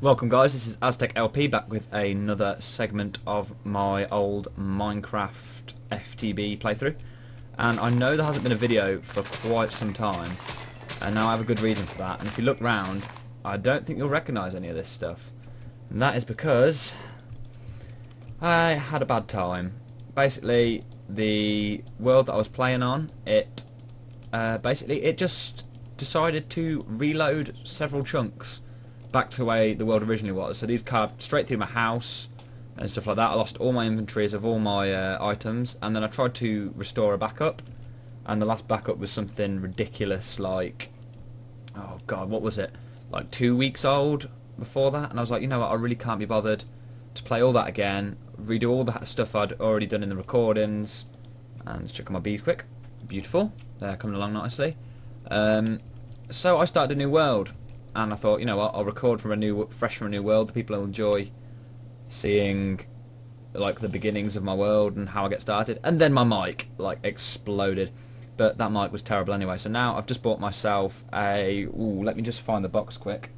Welcome guys, this is Aztec LP back with another segment of my old Minecraft FTB playthrough. And I know there hasn't been a video for quite some time, and now I have a good reason for that. And if you look round, I don't think you'll recognise any of this stuff. And that is because I had a bad time. Basically, the world that I was playing on, it just decided to reload several chunks back to the way the world originally was. So these carved straight through my house and stuff like that. I lost all my inventories of all my items, and then I tried to restore a backup, and the last backup was something ridiculous like, oh god, what was it? Like 2 weeks old before that, and I was like, you know what, I really can't be bothered to play all that again, redo all that stuff I'd already done in the recordings, and let's check on my bees quick. Beautiful, they're coming along nicely. So I started a new world. And I thought, you know what, I'll record from fresh from a new world. The people will enjoy seeing like the beginnings of my world and how I get started. And then my mic like exploded, but that mic was terrible anyway. So now I've just bought myself a. Ooh, let me just find the box quick.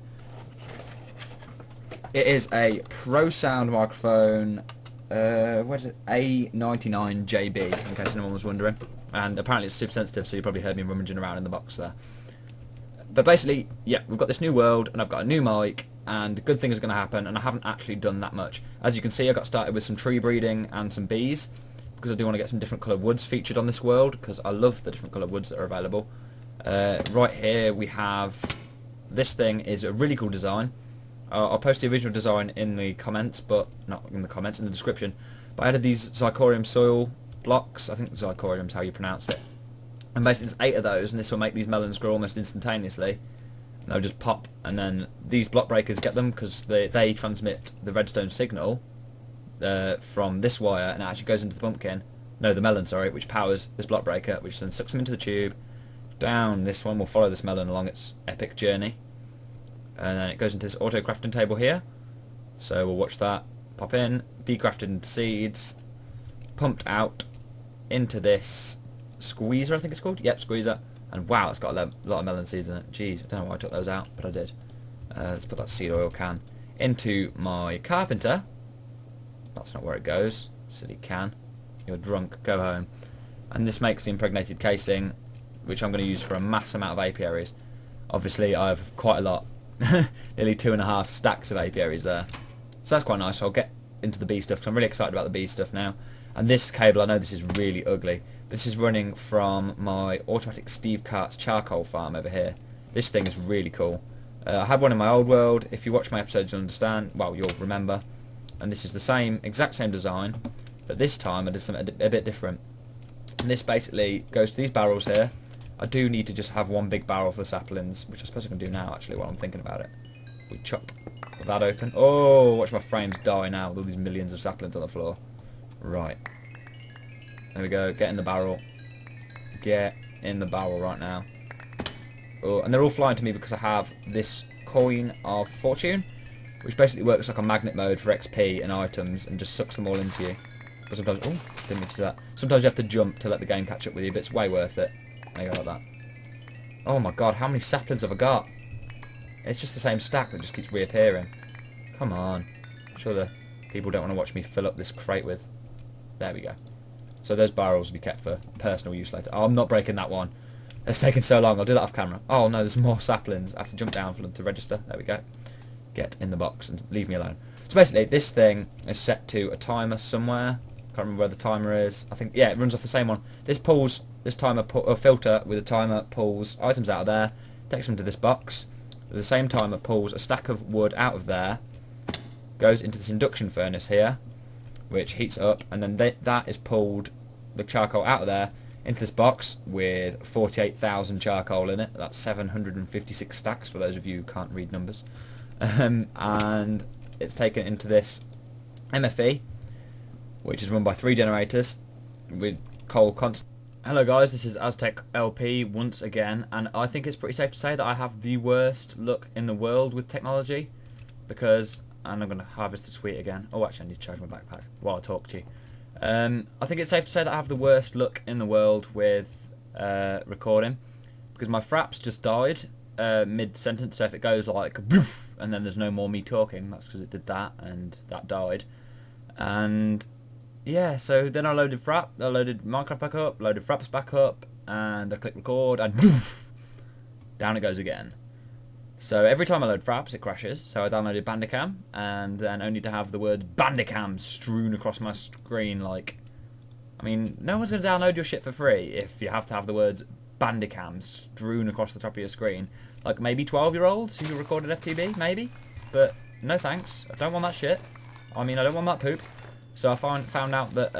It is a Pro Sound microphone. What is it? A99 JB, in case anyone was wondering. And apparently it's super sensitive, so you probably heard me rummaging around in the box there. But basically, yeah, we've got this new world, and I've got a new mic, and good things are going to happen, and I haven't actually done that much. As you can see, I got started with some tree breeding and some bees, because I do want to get some different coloured woods featured on this world, because I love the different coloured woods that are available. Right here we have, this thing is a really cool design. I'll post the original design in the comments, but not in the comments, in the description. But I added these zirconium soil blocks. I think zirconium's how you pronounce it. And basically there's 8 of those, and this will make these melons grow almost instantaneously. And they'll just pop, and then these block breakers get them because they transmit the redstone signal from this wire, and it actually goes into the pumpkin. No, the melon, sorry, which powers this block breaker, which then sucks them into the tube. Down this one will follow this melon along its epic journey. And then it goes into this auto crafting table here. So we'll watch that pop in, decrafted into seeds, pumped out into this squeezer, I think it's called. Yep, squeezer. And wow, it's got a lot of melon seeds in it. Jeez, I don't know why I took those out, but I did. Let's put that seed oil can into my carpenter. That's not where it goes. Silly can. You're drunk. Go home. And this makes the impregnated casing, which I'm going to use for a mass amount of apiaries. Obviously, I have quite a lot. Nearly 2.5 stacks of apiaries there. So that's quite nice. So I'll get into the bee stuff, because I'm really excited about the bee stuff now. And this cable, I know this is really ugly. This is running from my automatic Steve Cart's charcoal farm over here. This thing is really cool. I had one in my old world. If you watch my episodes, you'll understand. Well, you'll remember. And this is the exact same design, but this time I did something a bit different. And this basically goes to these barrels here. I do need to just have one big barrel for the saplings, which I suppose I can do now actually while I'm thinking about it. We chop that open. Oh, watch my frames die now with all these millions of saplings on the floor. Right. There we go, get in the barrel. Get in the barrel right now. Oh, and they're all flying to me because I have this coin of fortune, which basically works like a magnet mode for XP and items and just sucks them all into you. But sometimes, oh, didn't mean to do that. Sometimes you have to jump to let the game catch up with you, but it's way worth it. There you go, like that. Oh my god, how many saplings have I got? It's just the same stack that just keeps reappearing. Come on. I'm sure the people don't want to watch me fill up this crate with. There we go. So those barrels will be kept for personal use later. Oh, I'm not breaking that one. It's taken so long. I'll do that off camera. Oh no, there's more saplings. I have to jump down for them to register. There we go. Get in the box and leave me alone. So basically, this thing is set to a timer somewhere. Can't remember where the timer is. I think, yeah, it runs off the same one. This filter with a timer pulls items out of there, takes them to this box. The same timer pulls a stack of wood out of there, goes into this induction furnace here, which heats up, and then that is pulled, the charcoal out of there, into this box with 48,000 charcoal in it. That's 756 stacks for those of you who can't read numbers. And it's taken into this MFE, which is run by 3 generators with coal constant. Hello guys, this is Aztec LP once again, and I think it's pretty safe to say that I have the worst luck in the world with technology, because, and I'm going to harvest the sweet again. Oh, actually I need to charge my backpack while I talk to you. I think it's safe to say that I have the worst luck in the world with recording, because my fraps just died mid-sentence, so if it goes like boof, and then there's no more me talking, that's because it did that, and that died. And yeah, so then I loaded Minecraft back up, loaded Fraps back up, and I click record, and boof, down it goes again. So every time I load Fraps, it crashes. So I downloaded Bandicam, and then only to have the word Bandicam strewn across my screen. Like, I mean, no one's going to download your shit for free if you have to have the words Bandicam strewn across the top of your screen. Like maybe 12-year-olds who record an FTB, maybe. But no thanks. I don't want that shit. I mean, I don't want that poop. So I found out that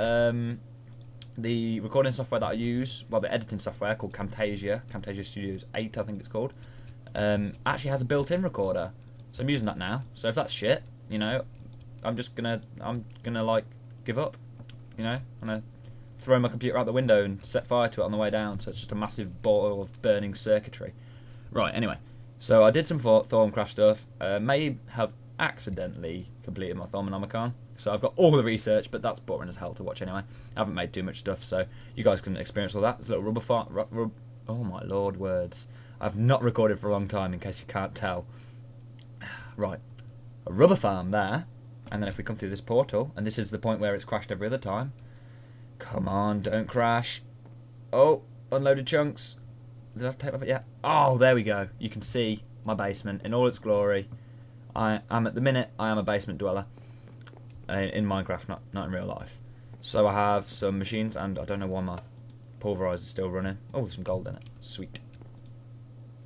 the recording software that I use, well, the editing software called Camtasia Studios 8, I think it's called, actually has a built-in recorder. So I'm using that now. So if that's shit, you know, I'm gonna like give up. You know, I'm gonna throw my computer out the window and set fire to it on the way down. So it's just a massive ball of burning circuitry. Right. Anyway, so I did some Thorncraft stuff. May have accidentally completed my Thormonomicon. So I've got all the research, but that's boring as hell to watch anyway. I haven't made too much stuff, so you guys can experience all that. There's a little rubber farm. Oh my lord, words. I've not recorded for a long time, in case you can't tell. Right, a rubber farm there, and then if we come through this portal, and this is the point where it's crashed every other time. Come on, don't crash. Oh, unloaded chunks. Did I take my... Yeah. Oh, there we go. You can see my basement in all its glory. I am at the minute, I am a basement dweller. In Minecraft, not in real life. So I have some machines, and I don't know why my pulverizer is still running. Oh, there's some gold in it. Sweet.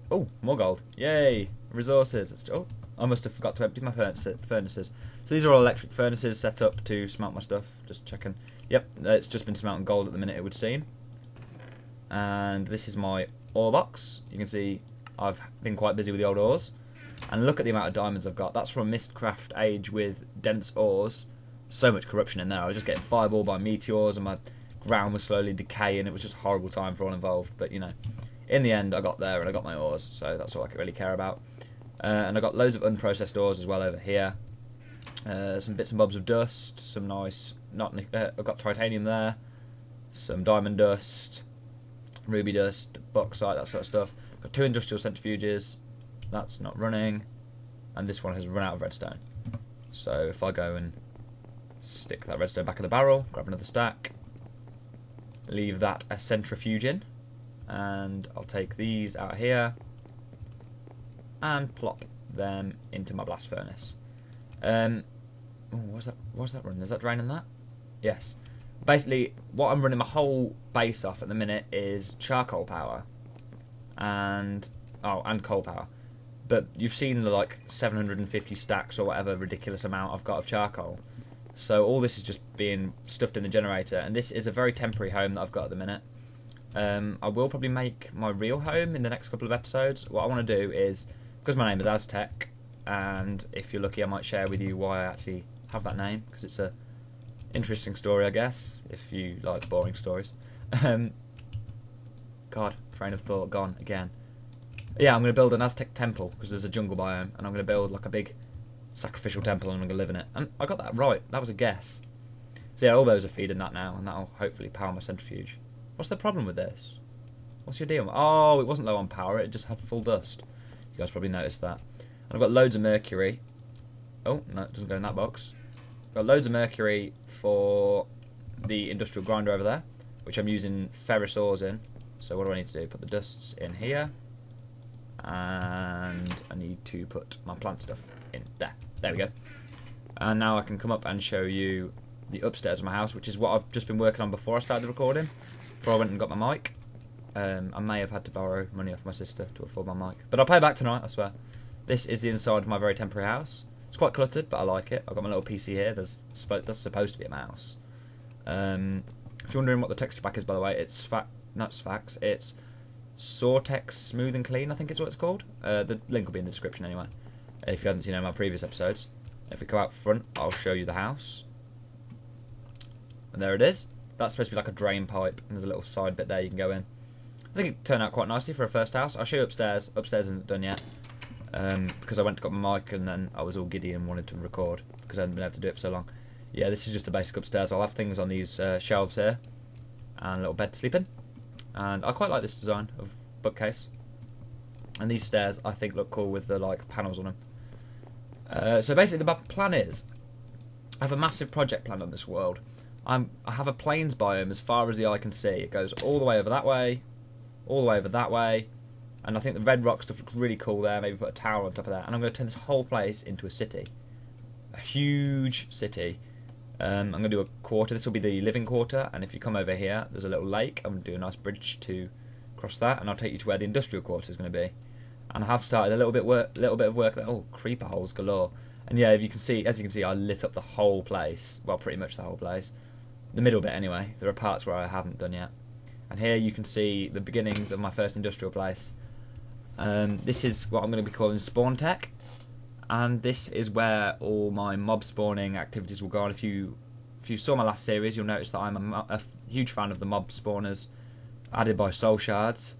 Oh, more gold. Yay! Resources. Oh, I must have forgot to empty my furnaces. So these are all electric furnaces set up to smelt my stuff. Just checking. Yep, it's just been smelting gold at the minute, it would seem. And this is my ore box. You can see I've been quite busy with the old ores. And look at the amount of diamonds I've got. That's from Mistcraft Age with dense ores. So much corruption in there. I was just getting fireballed by meteors and my ground was slowly decaying. It was just a horrible time for all involved. But, you know, in the end, I got there and I got my ores. So that's all I really care about. And I got loads of unprocessed ores as well over here. Some bits and bobs of dust. Some nice... I've got titanium there. Some diamond dust. Ruby dust. Bauxite, that sort of stuff. Got 2 industrial centrifuges. That's not running, and this one has run out of redstone. So if I go and stick that redstone back in the barrel, grab another stack, leave that as centrifuging, and I'll take these out here and plop them into my blast furnace. What's that running? Is that draining that? Yes. Basically, what I'm running my whole base off at the minute is charcoal power and coal power. But you've seen the like 750 stacks or whatever ridiculous amount I've got of charcoal. So all this is just being stuffed in the generator, and this is a very temporary home that I've got at the minute. I will probably make my real home in the next couple of episodes. What I want to do is, because my name is Aztec, and if you're lucky I might share with you why I actually have that name, because it's a interesting story, I guess, if you like boring stories. God, train of thought gone again. Yeah, I'm going to build an Aztec temple, because there's a jungle biome, and I'm going to build like a big sacrificial temple, and I'm going to live in it. And I got that right. That was a guess. So yeah, all those are feeding that now, and that'll hopefully power my centrifuge. What's the problem with this? What's your deal? Oh, it wasn't low on power, it just had full dust. You guys probably noticed that. And I've got loads of mercury. Oh, no, it doesn't go in that box. Got loads of mercury for the industrial grinder over there, which I'm using ferrous ores in. So what do I need to do? Put the dusts in here. And I need to put my plant stuff in there. There we go. And now I can come up and show you the upstairs of my house, which is what I've just been working on before I started recording, before I went and got my mic. I may have had to borrow money off my sister to afford my mic, but I'll pay back tonight, I swear. This is the inside of my very temporary house. It's quite cluttered, but I like it. I've got my little PC here. That's supposed to be a mouse. If you're wondering what the texture pack is, by the way, it's not Sfax, it's Sortex Smooth and Clean, I think it's what it's called. The link will be in the description anyway, if you haven't seen any of my previous episodes. If we come out front, I'll show you the house. And there it is. That's supposed to be like a drain pipe, and there's a little side bit there you can go in. I think it turned out quite nicely for a first house. I'll show you upstairs. Upstairs isn't done yet, because I went to got my mic and then I was all giddy and wanted to record because I hadn't been able to do it for so long. Yeah, this is just a basic upstairs. I'll have things on these shelves here and a little bed to sleep in. And I quite like this design of bookcase. And these stairs, I think, look cool with the like panels on them. So basically, the plan is, I have a massive project plan on this world. I have a plains biome as far as the eye can see. It goes all the way over that way, all the way over that way, and I think the red rock stuff looks really cool there. Maybe put a tower on top of that, and I'm going to turn this whole place into a city, a huge city. I'm going to do a quarter. This will be the living quarter, and if you come over here, there's a little lake. I'm going to do a nice bridge to cross that, and I'll take you to where the industrial quarter is going to be. And I have started a little bit of work there. Oh, creeper holes galore! And yeah, as you can see, I lit up the whole place. Well, pretty much the whole place. The middle bit, anyway. There are parts where I haven't done yet. And here you can see the beginnings of my first industrial place. This is what I'm going to be calling spawn tech. And this is where all my mob spawning activities will go on. If you saw my last series, you'll notice that I'm a huge fan of the mob spawners added by soul shards.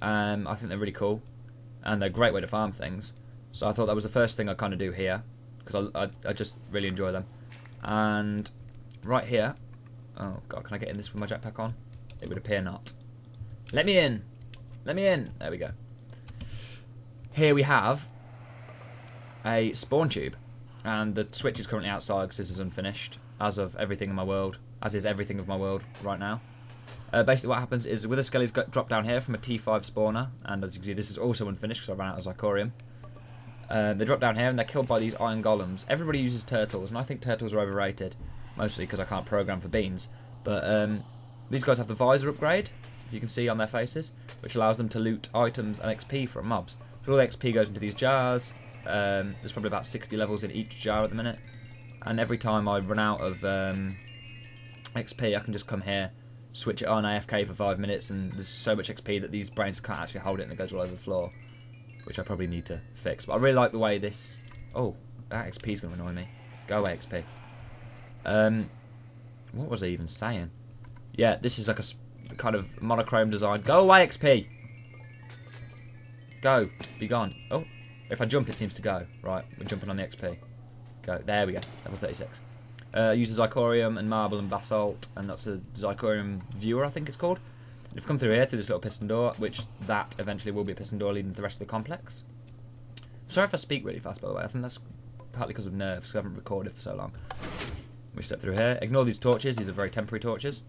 I think they're really cool. And they're a great way to farm things. So I thought that was the first thing I'd kind of do here. Because I just really enjoy them. And right here... Oh god, can I get in this with my jetpack on? It would appear not. Let me in! Let me in! There we go. Here we have a spawn tube. And the switch is currently outside because this is unfinished. As of everything in my world. As is everything of my world right now. Basically what happens is wither skellies drop down here from a T5 spawner. And as you can see, this is also unfinished because I ran out of Zircorium. They drop down here and they're killed by these iron golems. Everybody uses turtles, and I think turtles are overrated. Mostly because I can't program for beans. But these guys have the visor upgrade, if you can see on their faces, which allows them to loot items and XP from mobs. So all the XP goes into these jars. There's probably about 60 levels in each jar at the minute. And every time I run out of XP, I can just come here, switch it on AFK for 5 minutes, and there's so much XP that these brains can't actually hold it and it goes all over the floor. Which I probably need to fix. But I really like the way this... Oh, that XP is going to annoy me. Go away, XP. What was I even saying? Yeah, this is like a kind of monochrome design. Go away, XP! Go. Be gone. Oh, if I jump, it seems to go. Right, we're jumping on the XP. Go. There we go. Level 36. Uses Zircorium and Marble and Basalt, and that's a Zircorium Viewer, I think it's called. And if you come through here, through this little piston door, which that eventually will be a piston door leading to the rest of the complex. Sorry if I speak really fast, by the way. I think that's partly because of nerves, because I haven't recorded for so long. We step through here. Ignore these torches. These are very temporary torches.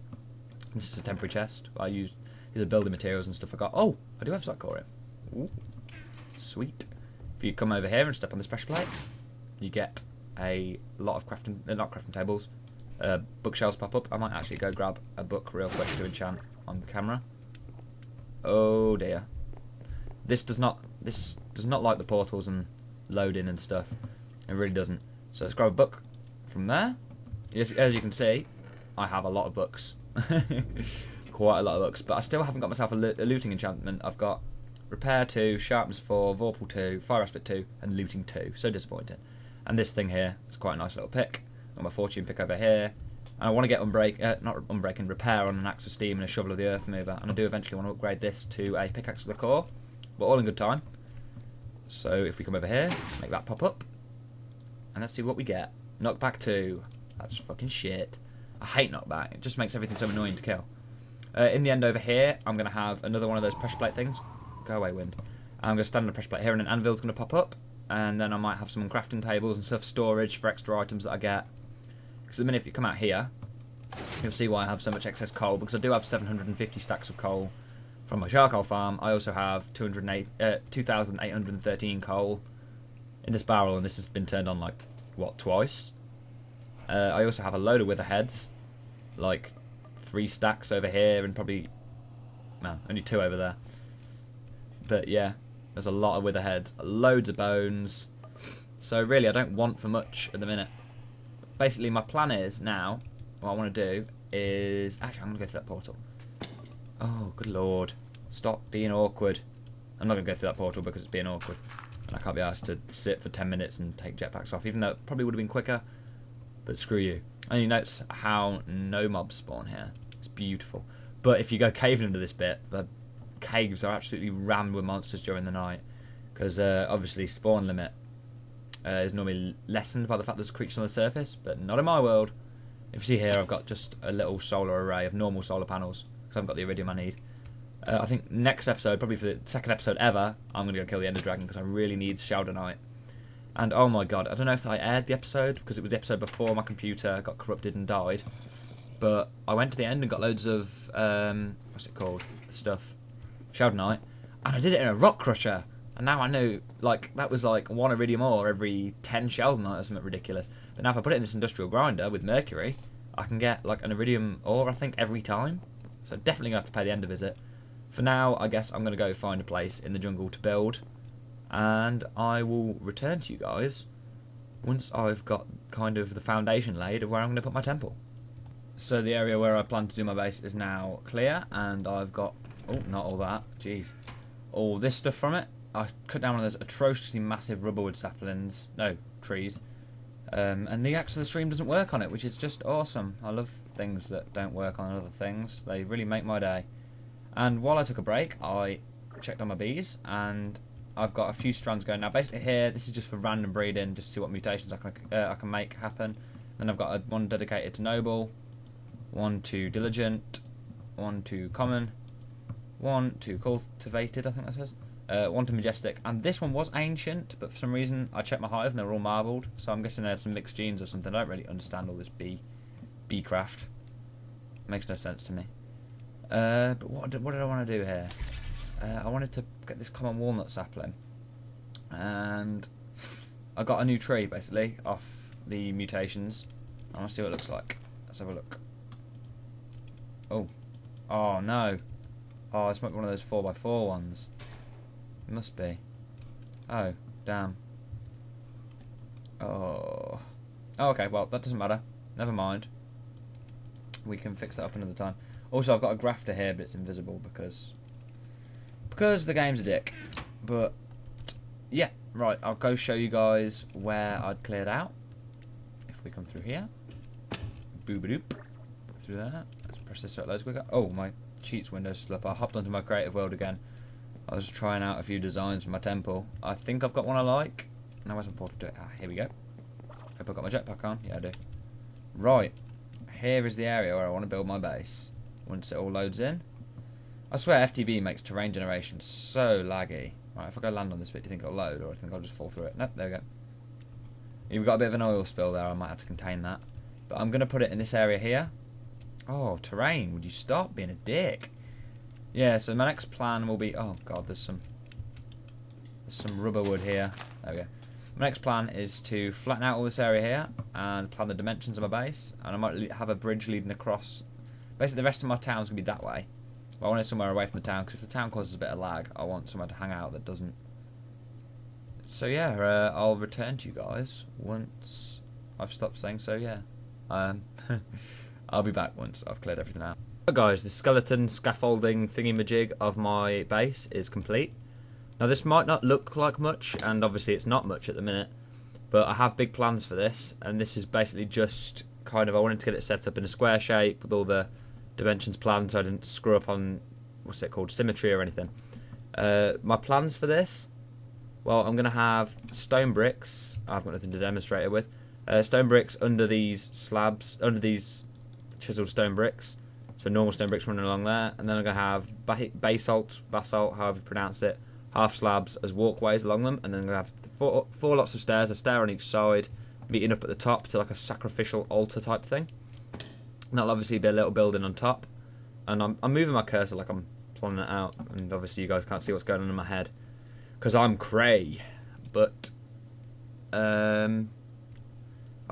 This is a temporary chest. I use these are building materials and stuff I got. Oh, I do have Zircorium. Ooh, sweet. If you come over here and step on this pressure plate, you get a lot of crafting, not crafting tables. Bookshelves pop up. I might actually go grab a book real quick to enchant on camera. Oh dear. This does not like the portals and loading and stuff. It really doesn't. So let's grab a book from there. As you can see, I have a lot of books. Quite a lot of books. But I still haven't got myself a looting enchantment. I've got Repair 2, Sharpness 4, Vorpal 2, Fire Aspect 2, and Looting 2. So disappointing. And this thing here is quite a nice little pick. Got my Fortune pick over here. And I want to get Repair on an Axe of Steam and a Shovel of the Earth Mover. And I do eventually want to upgrade this to a Pickaxe of the Core. But all in good time. So if we come over here, make that pop up. And let's see what we get. Knockback 2. That's fucking shit. I hate knockback. It just makes everything so annoying to kill. In the end over here, I'm going to have another one of those pressure plate things. Go away, wind. I'm going to stand on a pressure plate here and an anvil's going to pop up. And then I might have some crafting tables and stuff, storage for extra items that I get. Because at the minute, if you come out here, you'll see why I have so much excess coal. Because I do have 750 stacks of coal from my charcoal farm. I also have 2,813 coal in this barrel. And this has been turned on, like, what, twice? I also have a load of wither heads. Like 3 stacks over here and probably... No, only 2 over there. But yeah, there's a lot of wither heads. Loads of bones. So really, I don't want for much at the minute. Basically, my plan is now, what I want to do is... Actually, I'm going to go through that portal. Oh, good lord. Stop being awkward. I'm not going to go through that portal because it's being awkward. And I can't be asked to sit for 10 minutes and take jetpacks off, even though it probably would have been quicker. But screw you. And you notice how no mobs spawn here. It's beautiful. But if you go caving into this bit, the caves are absolutely rammed with monsters during the night. Because obviously spawn limit is normally lessened by the fact there's creatures on the surface. But not in my world. If you see here, I've got just a little solar array of normal solar panels. Because I haven't got the iridium I need. I think next episode, probably for the second episode ever, I'm going to go kill the Ender Dragon because I really need Shaldonite. And oh my god, I don't know if I aired the episode because it was the episode before my computer got corrupted and died. But I went to the end and got loads of, what's it called? Stuff. Shaldonite. And I did it in a rock crusher. And now I know, like, that was like 1 iridium ore every 10 Shaldonite or something ridiculous. But now if I put it in this industrial grinder with mercury, I can get like an iridium ore, I think, every time. So definitely going to have to pay the Ender visit. For now, I guess I'm going to go find a place in the jungle to build. And I will return to you guys once I've got kind of the foundation laid of where I'm going to put my temple. So the area where I plan to do my base is now clear, and I've got, oh, not all that, jeez, all this stuff from it. I cut down one of those atrociously massive rubberwood saplings, no, trees, and the axe of the stream doesn't work on it, which is just awesome. I love things that don't work on other things. They really make my day. And while I took a break, I checked on my bees, and I've got a few strands going. Now basically here, this is just for random breeding, just to see what mutations I can make happen. Then I've got one dedicated to noble, 1 to diligent, 1 to common, 1 to cultivated, I think that says, 1 to majestic, and this one was ancient, but for some reason I checked my hive and they were all marbled, so I'm guessing there's some mixed genes or something. I don't really understand all this bee craft. Makes no sense to me. But what did I want to do here? I wanted to get this common walnut sapling, and I got a new tree basically off the mutations. I want to see what it looks like. Let's have a look. Oh no! Oh, this might be one of those 4x4 ones. It must be. Oh, damn. Oh, okay. Well, that doesn't matter. Never mind. We can fix that up another time. Also, I've got a grafter here, but it's invisible because the game's a dick. But yeah, right. I'll go show you guys where I'd cleared out. If we come through here, boop-a-doop, through there. Let's press this so it loads quicker. Oh, my cheats window's still up. I hopped onto my creative world again. I was trying out a few designs for my temple. I think I've got one I like. Now where's my portal to it? Ah, here we go. Hope I've got my jetpack on. Yeah, I do. Right. Here is the area where I want to build my base. Once it all loads in. I swear FTB makes terrain generation so laggy. Right, if I go land on this bit, do you think it'll load, or do you think I'll just fall through it? Nope, there we go. You've got a bit of an oil spill there, I might have to contain that. But I'm going to put it in this area here. Oh, terrain, would you stop being a dick? Yeah, so my next plan will be... Oh, God, there's some rubber wood here. There we go. My next plan is to flatten out all this area here and plan the dimensions of my base. And I might have a bridge leading across. Basically, the rest of my town's going to be that way. But I want it somewhere away from the town, because if the town causes a bit of lag, I want somewhere to hang out that doesn't. So yeah, I'll return to you guys once I've stopped saying so, yeah. I'll be back once I've cleared everything out. So guys, the skeleton scaffolding thingy-majig of my base is complete. Now this might not look like much, and obviously it's not much at the minute, but I have big plans for this, and this is basically just kind of, I wanted to get it set up in a square shape with all the dimensions planned so I didn't screw up on, what's it called, symmetry or anything. My plans for this, well, I'm going to have stone bricks. I've got nothing to demonstrate it with. Stone bricks under these slabs, under these chiseled stone bricks. So normal stone bricks running along there, and then I'm going to have basalt, however you pronounce it, half slabs as walkways along them, and then I'm going to have four lots of stairs, a stair on each side, meeting up at the top to like a sacrificial altar type thing. And that'll obviously be a little building on top, and I'm moving my cursor like I'm planning it out, and obviously you guys can't see what's going on in my head because I'm cray. But I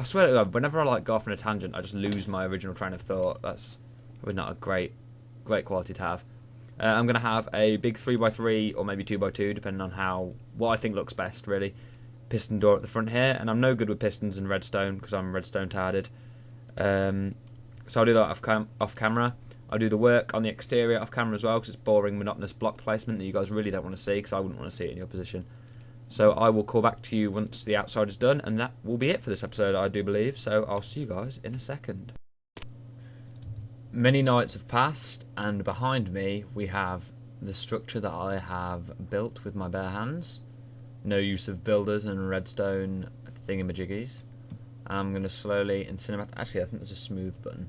swear to God, whenever I like go off on a tangent, I just lose my original train of thought. That's probably not a great quality to have. I'm going to have a big 3x3 or maybe 2x2, depending on what I think looks best, really. Piston door at the front here, and I'm no good with pistons and redstone because I'm redstone tarded. So I'll do that off camera. I'll do the work on the exterior off camera as well because it's boring, monotonous block placement that you guys really don't want to see because I wouldn't want to see it in your position. So I will call back to you once the outside is done, and that will be it for this episode, I do believe. So I'll see you guys in a second. Many nights have passed, and behind me we have the structure that I have built with my bare hands. No use of builders and redstone thingamajiggies. I'm going to slowly and actually I think there's a smooth button.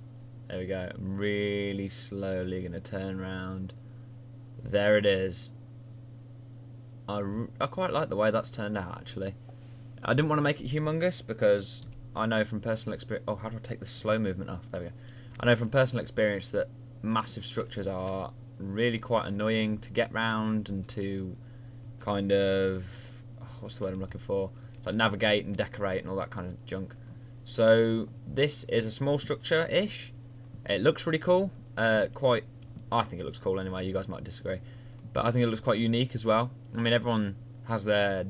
There we go. I'm really slowly going to turn around There it is. I quite like the way that's turned out, actually. I didn't want to make it humongous because I know from personal experience... Oh, how do I take the slow movement off? There we go. I know from personal experience that massive structures are really quite annoying to get round and to kind of... what's the word I'm looking for? Like navigate and decorate and all that kind of junk. So this is a small structure-ish. It looks really cool. I think it looks cool anyway. You guys might disagree. But I think it looks quite unique as well. I mean, everyone has their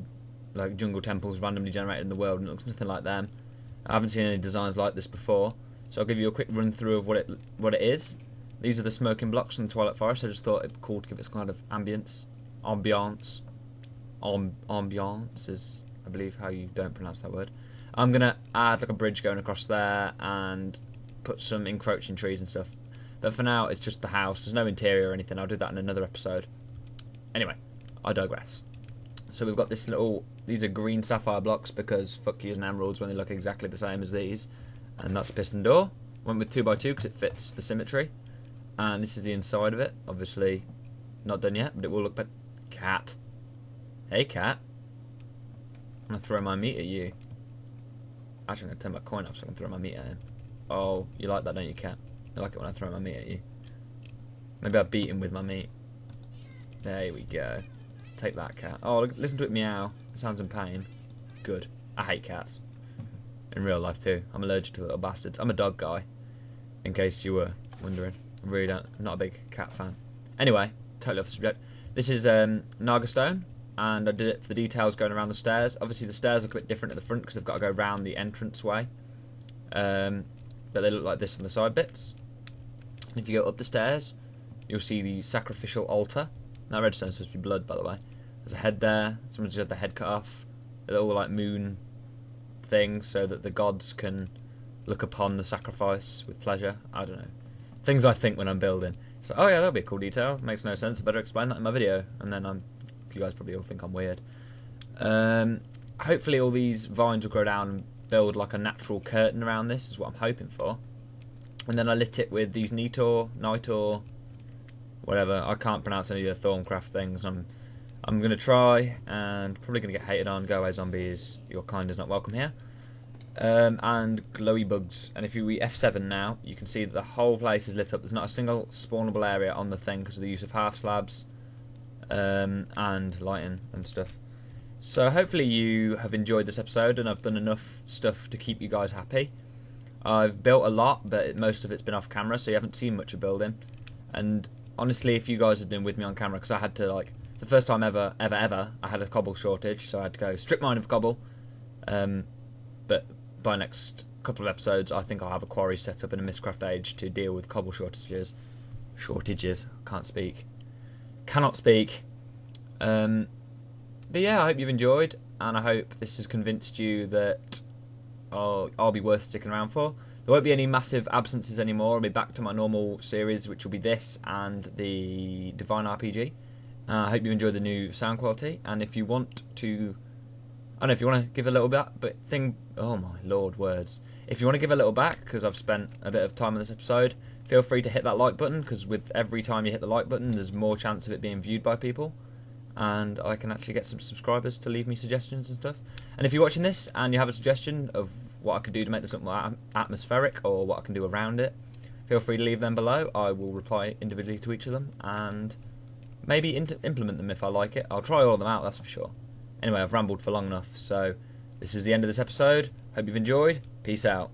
like jungle temples randomly generated in the world, and it looks nothing like them. I haven't seen any designs like this before, so I'll give you a quick run through of what it is. These are the smoking blocks in the Twilight Forest. I just thought it'd be cool to give it some kind of ambience is, I believe, how you don't pronounce that word. I'm gonna add like a bridge going across there and put some encroaching trees and stuff. But for now, it's just the house. There's no interior or anything. I'll do that in another episode. Anyway, I digress. So we've got this little... These are green sapphire blocks because fuck using emeralds when they look exactly the same as these. And that's the piston door. Went with 2x2 because it fits the symmetry. And this is the inside of it. Obviously, not done yet, but it will look better. Cat. Hey, cat. I'm going to throw my meat at you. Actually, I'm going to turn my coin up so I can throw my meat at him. Oh, you like that, don't you, cat? You like it when I throw my meat at you. Maybe I'll beat him with my meat. There we go. Take that, cat. Oh, listen to it meow. It sounds in pain. Good. I hate cats. In real life too. I'm allergic to little bastards. I'm a dog guy. In case you were wondering. I really don't. I'm not a big cat fan. Anyway, totally off the subject. This is Naga stone, and I did it for the details going around the stairs. Obviously the stairs look a bit different at the front because they've got to go round the entrance way. But they look like this on the side bits. And if you go up the stairs, you'll see the sacrificial altar. That redstone's supposed to be blood, by the way. There's a head there. Someone just had the head cut off. A little like moon thing so that the gods can look upon the sacrifice with pleasure. I don't know. Things I think when I'm building. So, oh yeah, that'll be a cool detail. Makes no sense. I better explain that in my video. And then you guys probably all think I'm weird. Hopefully all these vines will grow down and build like a natural curtain around this is what I'm hoping for. And then I lit it with these Nitor, whatever. I can't pronounce any of the Thorncraft things. I'm going to try, and probably going to get hated on. Go away, zombies. Your kind is not welcome here. And glowy bugs. And if we F7 now, you can see that the whole place is lit up. There's not a single spawnable area on the thing because of the use of half slabs and lighting and stuff. So hopefully you have enjoyed this episode, and I've done enough stuff to keep you guys happy. I've built a lot, but most of it's been off camera, so you haven't seen much of building. And honestly, if you guys had been with me on camera, because I had to, like, the first time ever, I had a cobble shortage, so I had to go strip mine of cobble. But by next couple of episodes, I think I'll have a quarry set up in a Mistcraft Age to deal with cobble shortages. Can't speak. Cannot speak. But yeah, I hope you've enjoyed, and I hope this has convinced you that I'll be worth sticking around for. There won't be any massive absences anymore. I'll be back to my normal series, which will be this and the Divine RPG. I hope you enjoyed the new sound quality, and if you want to, I don't know if you want to give a little bit, but oh my lord, words. If you want to give a little back, because I've spent a bit of time on this episode, feel free to hit that like button, because with every time you hit the like button, there's more chance of it being viewed by people. And I can actually get some subscribers to leave me suggestions and stuff. And if you're watching this and you have a suggestion of what I could do to make this look more atmospheric or what I can do around it, feel free to leave them below. I will reply individually to each of them and maybe implement them if I like it. I'll try all of them out, that's for sure. Anyway, I've rambled for long enough, so this is the end of this episode. Hope you've enjoyed. Peace out.